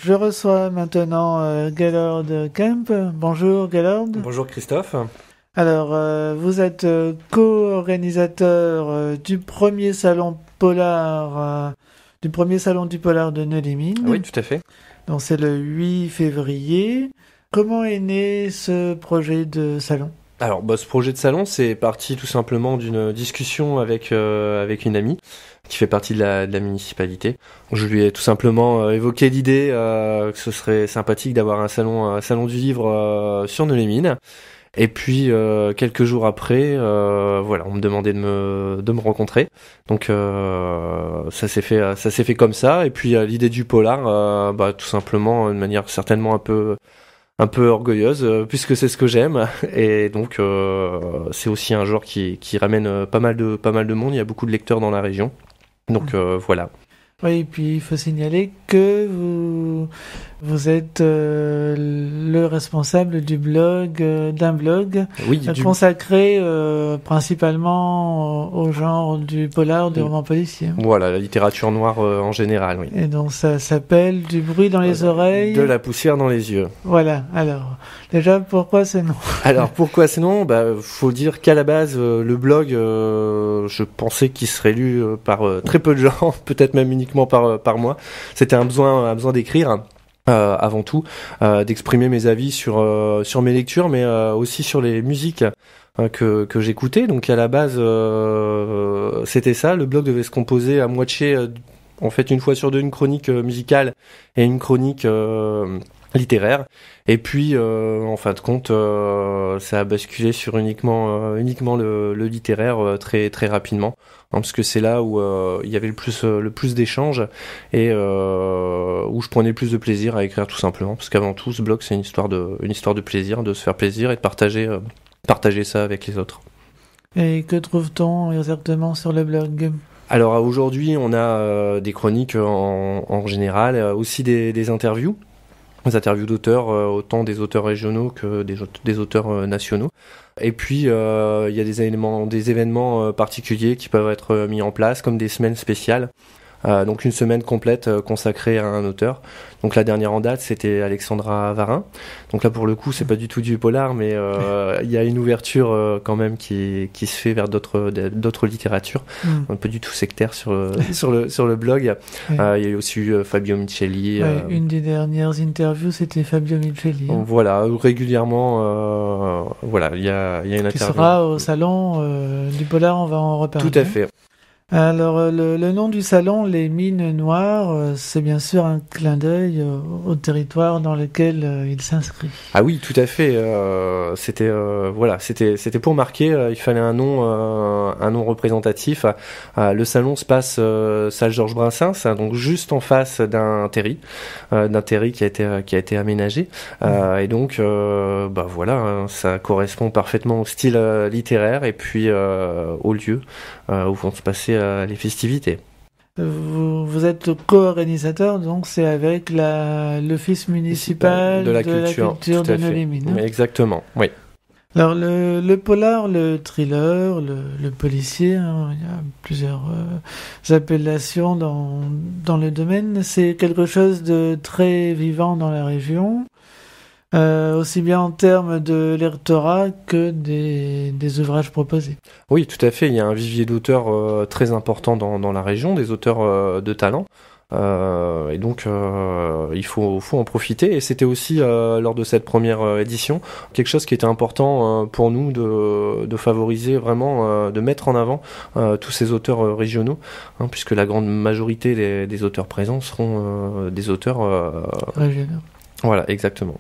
Je reçois maintenant Gaylord Kemp. Bonjour Gaylord. Bonjour Christophe. Alors, vous êtes co-organisateur du premier salon polar, du premier salon du polar de Nœux-les-Mines. Oui, tout à fait. Donc c'est le 8 février. Comment est né ce projet de salon ? Alors, ce projet de salon, c'est parti tout simplement d'une discussion avec une amie qui fait partie de la municipalité. Je lui ai tout simplement évoqué l'idée que ce serait sympathique d'avoir un salon du livre sur Nœux-les-Mines. Et puis quelques jours après, on me demandait de me rencontrer. Donc ça s'est fait comme ça. Et puis l'idée du polar, tout simplement, de manière certainement un peu orgueilleuse, puisque c'est ce que j'aime. Et donc c'est aussi un genre qui ramène pas mal de monde. Il y a beaucoup de lecteurs dans la région. Donc voilà. Oui, et puis il faut signaler que vous êtes le responsable du blog, d'un blog consacré principalement au genre du polar, du roman policier. Voilà, la littérature noire en général, oui. Et donc ça s'appelle Du bruit dans les oreilles. De la poussière dans les yeux. Voilà, alors, déjà pourquoi ce nom ? Alors pourquoi ce nom ? Faut dire qu'à la base, le blog, je pensais qu'il serait lu par très peu de gens, peut-être même uniquement par moi. C'était un besoin d'écrire. Avant tout, d'exprimer mes avis sur mes lectures, mais aussi sur les musiques que j'écoutais. Donc à la base, c'était ça. Le blog devait se composer à moitié, en fait, une fois sur deux, une chronique musicale et une chronique littéraire. Et puis, en fin de compte, ça a basculé sur uniquement le littéraire très très rapidement, parce que c'est là où il y avait le plus d'échanges et où je prenais le plus de plaisir à écrire, tout simplement, parce qu'avant tout, ce blog, c'est une histoire de plaisir, de se faire plaisir et de partager ça avec les autres. Et que trouve-t-on exactement sur le blog ? Alors aujourd'hui, on a des chroniques en général, aussi des interviews. Des interviews d'auteurs, autant des auteurs régionaux que des auteurs nationaux. Et puis il y a des événements particuliers qui peuvent être mis en place, comme des semaines spéciales. Donc une semaine complète consacrée à un auteur. Donc la dernière en date, c'était Alexandra Varin. Donc là, pour le coup, c'est pas du tout du polar, mais il y a une ouverture quand même qui se fait vers d'autres littératures. Un peu du tout sectaire sur le blog. Il y a eu aussi Fabio Micheli. Une des dernières interviews, c'était Fabio Micheli. Voilà, régulièrement, il y a une interview. Qui sera au salon du polar, on va en reparler. Tout à fait. Alors, le nom du salon, les Mines Noires, c'est bien sûr un clin d'œil au territoire dans lequel il s'inscrit. Ah oui, tout à fait. C'était pour marquer. Il fallait un nom représentatif. Le salon se passe salle Georges Brassens, donc juste en face d'un terri qui a été aménagé. Et donc, ça correspond parfaitement au style littéraire et puis au lieu où vont se passer les festivités. Vous êtes co-organisateur, donc c'est avec l'Office municipal de la culture de Nœux-les-Mines. Exactement, oui. Alors le polar, le thriller, le policier, il y a plusieurs appellations dans le domaine. C'est quelque chose de très vivant dans la région. Aussi bien en termes de lectorat que des ouvrages proposés. Oui, tout à fait. Il y a un vivier d'auteurs très important dans la région, des auteurs de talent. Et donc, il faut en profiter. Et c'était aussi, lors de cette première édition, quelque chose qui était important pour nous de favoriser vraiment, de mettre en avant tous ces auteurs régionaux, puisque la grande majorité des auteurs présents seront des auteurs régionaux. Voilà, exactement.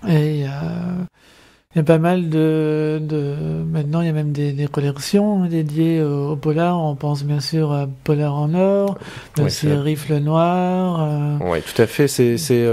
Et il y a pas mal maintenant il y a même des collections dédiées au polar. On pense bien sûr à Polar en or, aussi Rifle noir. Oui, tout à fait. C'est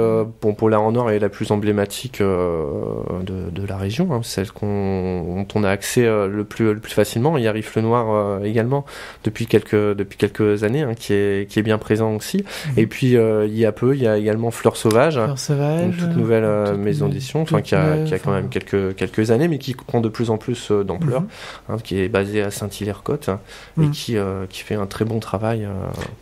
Polar en or est la plus emblématique de la région, celle dont on a accès le plus facilement. Il y a Rifle noir également depuis quelques années, qui est bien présent aussi. Et puis il y a également Fleur sauvage, une toute nouvelle maison d'édition, qui a quand même quelques quelques années, mais qui prend de plus en plus d'ampleur, qui est basé à Saint-Hilaire-Côte et qui fait un très bon travail.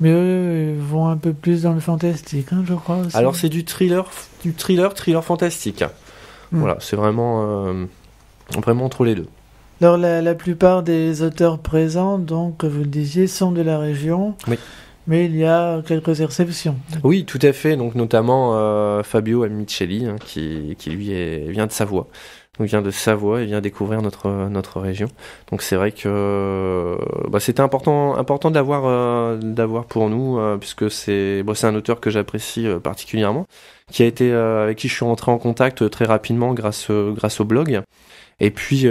Mais eux, ils vont un peu plus dans le fantastique, je crois aussi. Alors c'est du thriller fantastique. Voilà, c'est vraiment entre les deux. Alors la plupart des auteurs présents, donc, comme vous le disiez, sont de la région. Oui. Mais il y a quelques exceptions. Oui, tout à fait. Donc notamment Fabio Amicelli, qui lui vient de Savoie. Donc vient de Savoie et vient découvrir notre région. Donc c'est vrai que c'était important de l'avoir pour nous, puisque c'est un auteur que j'apprécie particulièrement, avec qui je suis rentré en contact très rapidement grâce au blog. Et puis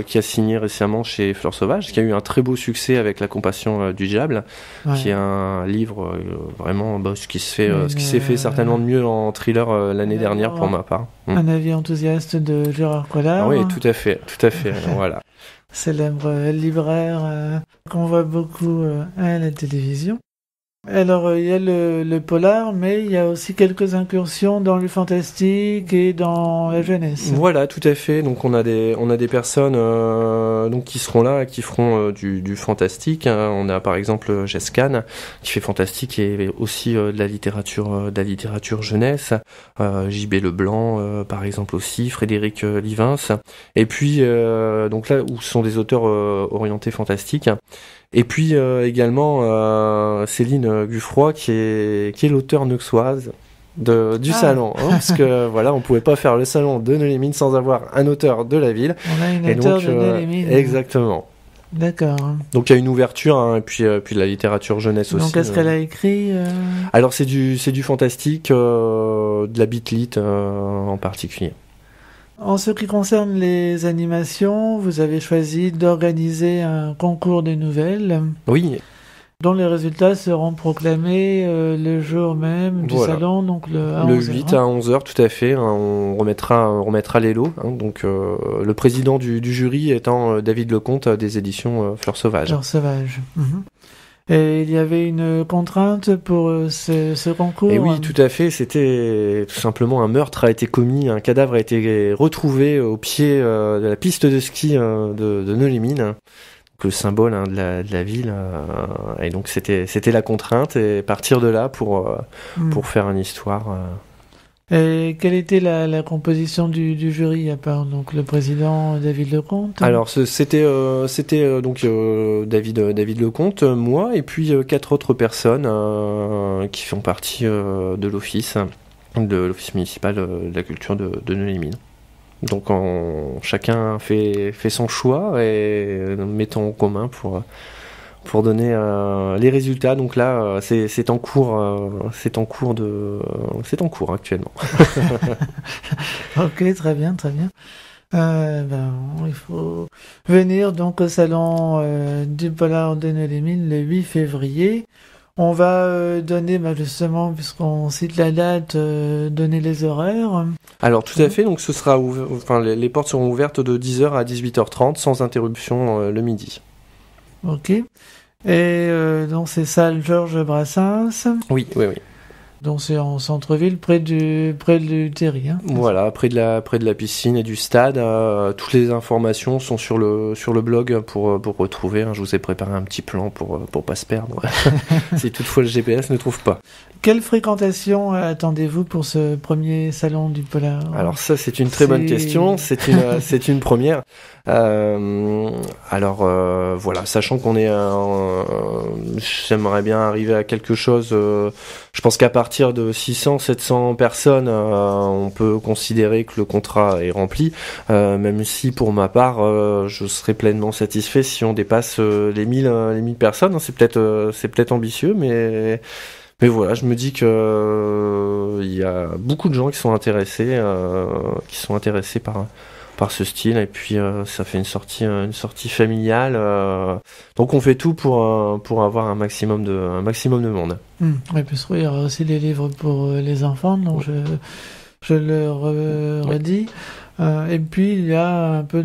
qui a signé récemment chez Fleurs Sauvages, qui a eu un très beau succès avec La Compassion du Diable, qui est un livre vraiment ce qui s'est fait certainement de mieux en thriller l'année dernière pour ma part. Un avis enthousiaste de Gérard Collard. Oui, tout à fait, voilà. Célèbre libraire qu'on voit beaucoup à la télévision. Alors, il y a le polar, mais il y a aussi quelques incursions dans le fantastique et dans la jeunesse. Voilà, tout à fait. Donc, on a des personnes qui seront là, qui feront du fantastique. On a par exemple Jess Kahn, qui fait fantastique et aussi de la littérature jeunesse. JB Leblanc, par exemple aussi, Frédéric Livins. Et puis, donc là, où sont des auteurs orientés fantastiques. Et puis également Céline Guffroy qui est l'auteur neuxoise du salon, parce que voilà, on pouvait pas faire le salon de Neux-les-Mines sans avoir un auteur de la ville. On a une auteure de Neux-les-Mines. Exactement. D'accord. Donc il y a une ouverture et puis de la littérature jeunesse aussi. Donc qu'est-ce qu'elle a écrit Alors c'est du fantastique, de la beat-lit en particulier. En ce qui concerne les animations, vous avez choisi d'organiser un concours de nouvelles. Oui. Dont les résultats seront proclamés le jour même du salon, donc le 8 à 11h, tout à fait. On remettra les lots. Donc le président du jury étant David Lecomte des éditions Fleurs Sauvages. Fleurs Sauvages. Et il y avait une contrainte pour ce concours. Et oui, tout à fait. C'était tout simplement un meurtre a été commis, un cadavre a été retrouvé au pied de la piste de ski de Neux-les-Mines, le symbole de la ville. Et donc c'était la contrainte et partir de là pour faire une histoire. Et quelle était la composition du jury à part donc le président David Lecomte? Alors c'était donc David Lecomte, moi et puis 4 autres personnes qui font partie de l'office municipal de la culture de Neux-les-Mines. Donc chacun fait son choix et mettons en commun pour donner les résultats. Donc là c'est en cours actuellement. Ok, très bien. Il faut venir donc au salon du polar de Neux-les-Mines le 8 février. On va donner justement, puisqu'on cite la date, donner les horaires. Alors tout à fait, donc ce sera les portes seront ouvertes de 10h à 18h30 sans interruption le midi. Ok. Et donc c'est salle Georges Brassens. Oui. Donc c'est en centre-ville, près du Terry. Voilà, près de la piscine et du stade. Toutes les informations sont sur le blog pour retrouver. Je vous ai préparé un petit plan pour pas se perdre. Si toutefois le GPS ne trouve pas. Quelle fréquentation attendez-vous pour ce premier salon du polar? Alors ça c'est une très bonne question. C'est une première. Voilà, sachant qu'on est, j'aimerais bien arriver à quelque chose. Je pense qu'à partir de 600-700 personnes, on peut considérer que le contrat est rempli. Même si pour ma part, je serais pleinement satisfait si on dépasse les 1000 personnes. C'est peut-être ambitieux, mais voilà, je me dis que il y a beaucoup de gens qui sont intéressés par ce style, et puis ça fait une sortie familiale. Donc on fait tout pour avoir un maximum de monde. Oui, parce qu'il y aura aussi les livres pour les enfants, donc je le redis. Et puis il y a un peu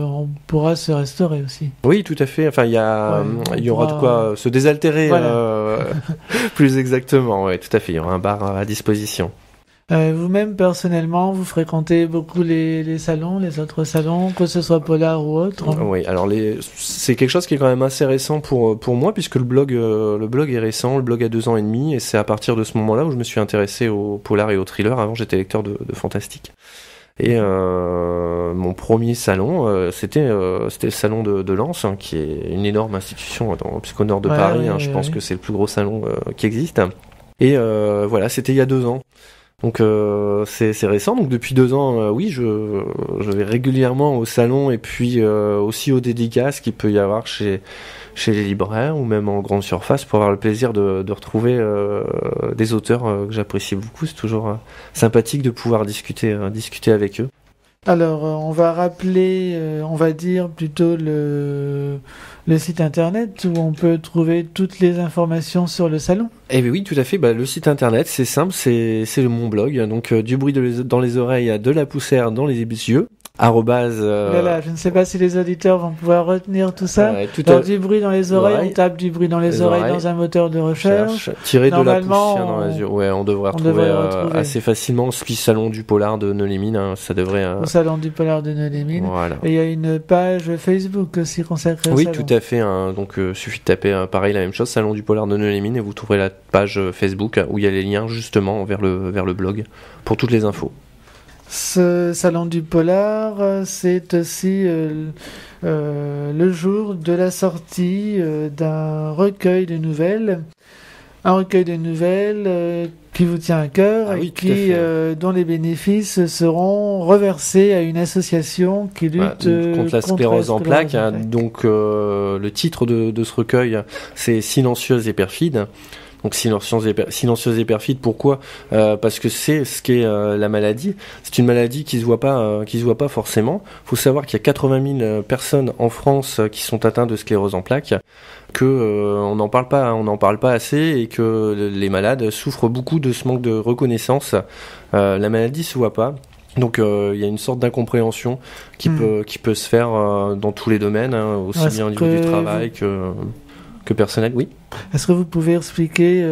on pourra se restaurer aussi. Oui, tout à fait. Enfin, il y aura de quoi se désaltérer, voilà. Plus exactement. Oui, tout à fait. Il y aura un bar à disposition. Vous-même, personnellement, vous fréquentez beaucoup les salons, les autres salons, que ce soit polar ou autre? Oui, alors c'est quelque chose qui est quand même assez récent pour moi, puisque le blog est récent, le blog a 2 ans et demi, et c'est à partir de ce moment-là où je me suis intéressé au polar et au thriller. Avant, j'étais lecteur de fantastique. Et mon premier salon, c'était le salon de Lens, hein, qui est une énorme institution puisqu'au nord de Paris. Je pense que c'est le plus gros salon qui existe. Et voilà, c'était il y a 2 ans. Donc c'est récent. Donc depuis 2 ans, oui, je vais régulièrement au salon et puis aussi aux dédicaces qu'il peut y avoir chez les libraires ou même en grande surface pour avoir le plaisir de retrouver des auteurs que j'apprécie beaucoup. C'est toujours sympathique de pouvoir discuter avec eux. Alors, on va rappeler, on va dire plutôt le site internet où on peut trouver toutes les informations sur le salon. Eh bien oui, tout à fait. Le site internet, c'est simple, c'est mon blog. Donc, du bruit dans les oreilles, de la poussière dans les yeux. Voilà, je ne sais pas si les auditeurs vont pouvoir retenir tout ça. Du bruit dans les oreilles, on tape du bruit dans les oreilles dans un moteur de recherche. Tirer de la poussière dans les yeux. Ouais, on devrait retrouver assez facilement. Ce salon du polar de Neulémine, ça devrait. Au salon du polar de Neulémine. Voilà. Et il y a une page Facebook aussi consacrée au salon. Oui, tout à fait. Donc, suffit de taper pareil la même chose, salon du polar de Neulémine, et vous trouverez la page Facebook où il y a les liens justement vers le blog pour toutes les infos. Ce salon du polar, c'est aussi le jour de la sortie d'un recueil de nouvelles. Un recueil de nouvelles qui vous tient à cœur et dont les bénéfices seront reversés à une association qui lutte contre la sclérose en plaques. Donc le titre de ce recueil, c'est Silencieuse et perfide. Donc silencieuse et perfide, pourquoi parce que c'est ce qu'est la maladie. C'est une maladie qui se voit pas forcément. Faut savoir qu'il y a 80 000 personnes en France qui sont atteintes de sclérose en plaques, que on n'en parle pas assez, et que les malades souffrent beaucoup de ce manque de reconnaissance. La maladie se voit pas. Donc il y a une sorte d'incompréhension qui peut se faire dans tous les domaines, aussi bien au niveau du travail que personnel, oui. Est-ce que vous pouvez expliquer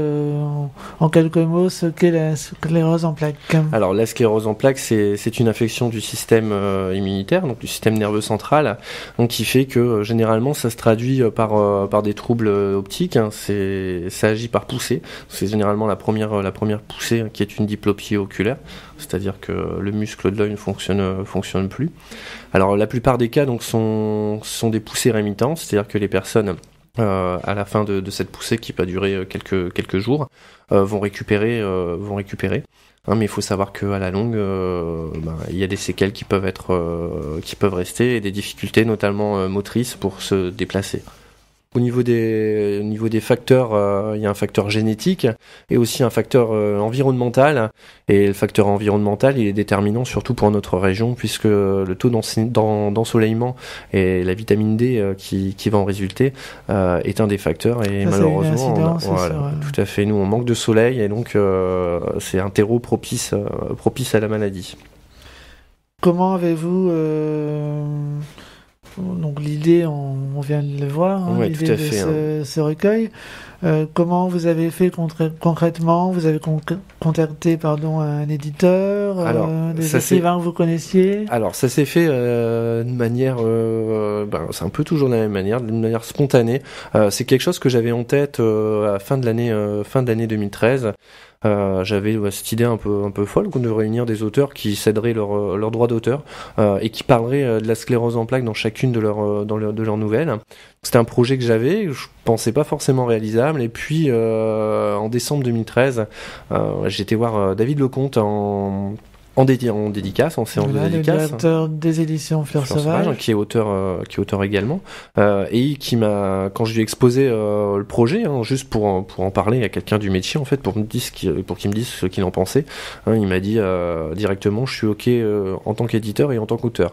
en quelques mots ce qu'est la sclérose en plaques? Alors la sclérose en plaques, c'est une infection du système immunitaire, donc du système nerveux central, donc qui fait que généralement ça se traduit par des troubles optiques. Ça agit par poussée. C'est généralement la première poussée qui est une diplopie oculaire, c'est-à-dire que le muscle de l'œil ne fonctionne plus. Alors la plupart des cas donc sont des poussées rémitantes, c'est-à-dire que les personnes à la fin de cette poussée qui peut durer quelques jours, vont récupérer. Mais il faut savoir qu'à la longue, il y a des séquelles qui peuvent rester, et des difficultés notamment motrices pour se déplacer. Au niveau des facteurs, il y a un facteur génétique et aussi un facteur environnemental. Et le facteur environnemental, il est déterminant surtout pour notre région, puisque le taux d'ensoleillement et la vitamine D qui va en résulter est un des facteurs. Et ça, malheureusement, tout à fait. Nous, on manque de soleil, et donc c'est un terreau propice à la maladie. Comment avez-vous donc l'idée, on vient de le voir, l'idée de ce recueil. Comment vous avez fait concrètement? Vous avez contacté un éditeur, des écrivains que vous connaissiez? Alors ça s'est fait de manière, c'est un peu toujours de la même manière, d'une manière spontanée. C'est quelque chose que j'avais en tête à la fin de l'année 2013. J'avais cette idée un peu folle de réunir des auteurs qui céderaient leurs droits d'auteur et qui parleraient de la sclérose en plaques dans chacune de leurs nouvelles. C'était un projet que j'avais, je pensais pas forcément réalisable, et puis en décembre 2013, j'ai été voir David Lecomte en dédicace, en séance de dédicace. Le directeur des éditions Fleurs Sauvages. Qui est auteur également. Et qui quand je lui ai exposé le projet, juste pour en parler à quelqu'un du métier, en fait, pour qu'il me dise ce qu'il en pensait, il m'a dit directement, je suis OK en tant qu'éditeur et en tant qu'auteur.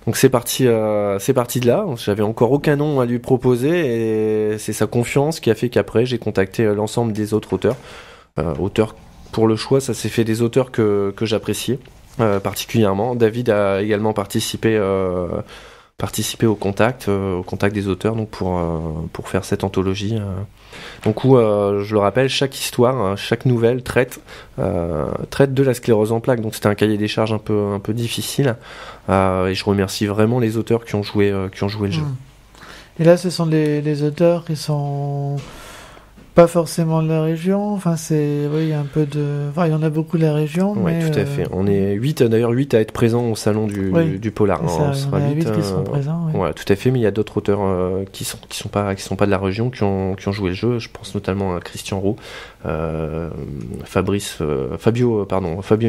Donc c'est parti de là. J'avais encore aucun nom à lui proposer, et c'est sa confiance qui a fait qu'après j'ai contacté l'ensemble des autres auteurs. Pour le choix, ça s'est fait des auteurs que j'appréciais particulièrement. David a également participé participer au contact des auteurs, donc pour faire cette anthologie. Donc où, je le rappelle, chaque histoire, chaque nouvelle traite de la sclérose en plaques. Donc c'était un cahier des charges un peu difficile. Et je remercie vraiment les auteurs qui ont joué le jeu. Et là, ce sont les auteurs qui sont pas forcément de la région. Enfin, il y a un peu de, il y en a beaucoup de la région. Oui, tout à fait. On est 8 à être présents au salon du polar. On sera 8 qui sont présents. Ouais, tout à fait. Mais il y a d'autres auteurs qui sont pas de la région qui ont joué le jeu. Je pense notamment à Christian Roux, Fabio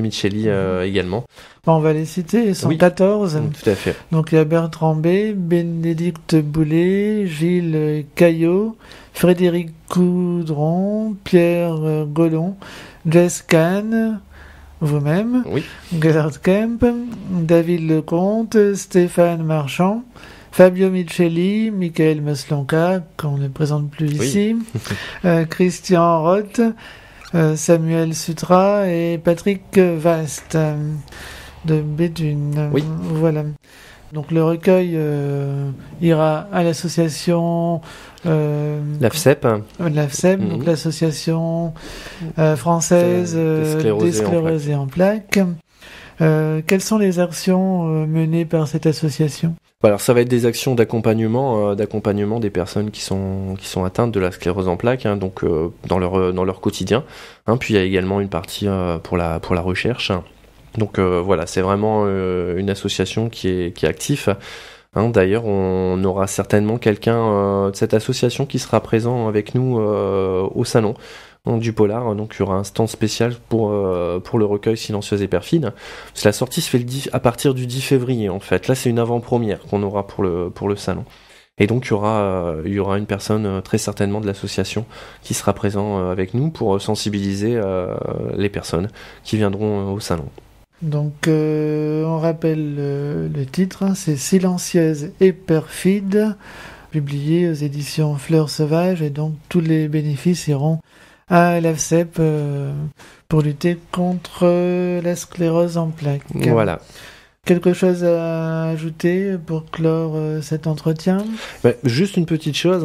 Micheli également. On va les citer, ils sont 14. Tout à fait. Donc il y a Bertrand B, Bénédicte Boulet, Gilles Caillot, Frédéric Coudron, Pierre Gollon, Jess Kahn, vous-même, Gerhard Kemp, David Lecomte, Stéphane Marchand, Fabio Micheli, Michael Maslonka, qu'on ne présente plus ici, Christian Roth, Samuel Sutra et Patrick Vast de Béthune. Voilà. Donc le recueil ira à l'association l'AFCEP, donc l'association française des sclérosés en plaques. Quelles sont les actions menées par cette association ? Alors ça va être des actions d'accompagnement des personnes qui sont atteintes de la sclérose en plaques, donc dans leur quotidien. Puis il y a également une partie pour la recherche. Donc voilà, c'est vraiment une association qui est active. D'ailleurs, on aura certainement quelqu'un de cette association qui sera présent avec nous au salon du polar. Donc il y aura un stand spécial pour le recueil Silencieuse et perfide. Parce que la sortie se fait à partir du 10 février en fait. Là, c'est une avant-première qu'on aura pour le salon. Et donc il y aura une personne très certainement de l'association qui sera présent avec nous pour sensibiliser les personnes qui viendront au salon. Donc on rappelle le titre, c'est Silencieuse et perfide, publié aux éditions Fleurs Sauvages, et donc tous les bénéfices iront à l'AFCEP pour lutter contre la sclérose en plaques. Voilà. Quelque chose à ajouter pour clore cet entretien ? Juste une petite chose,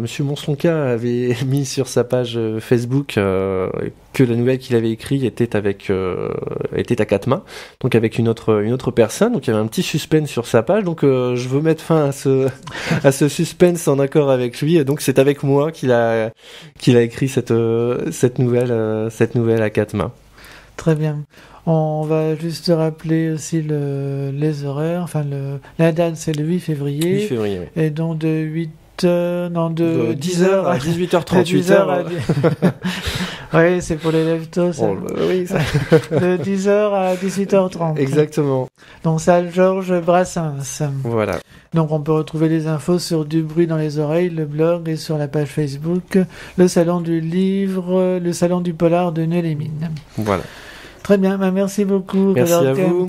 Monsieur Monslonka avait mis sur sa page Facebook que la nouvelle qu'il avait écrite était à quatre mains, donc avec une autre personne. Donc il y avait un petit suspense sur sa page. Donc je veux mettre fin à ce suspense en accord avec lui. Et donc c'est avec moi qu'il a écrit cette nouvelle à quatre mains. Très bien. On va juste rappeler aussi les horaires. Enfin, la date, c'est le 8 février. 8 février, oui. Et donc de 10h à 18h38. Oui, c'est pour les lève-tôt, ça. Oui, ça. De 10h à 18h30. Exactement. Donc, salle Georges Brassens. Voilà. Donc, on peut retrouver les infos sur Du bruit dans les oreilles, le blog, et sur la page Facebook, le salon du livre, le salon du polar de Nœux-les-Mines. Voilà. Très bien, merci beaucoup. Merci à vous.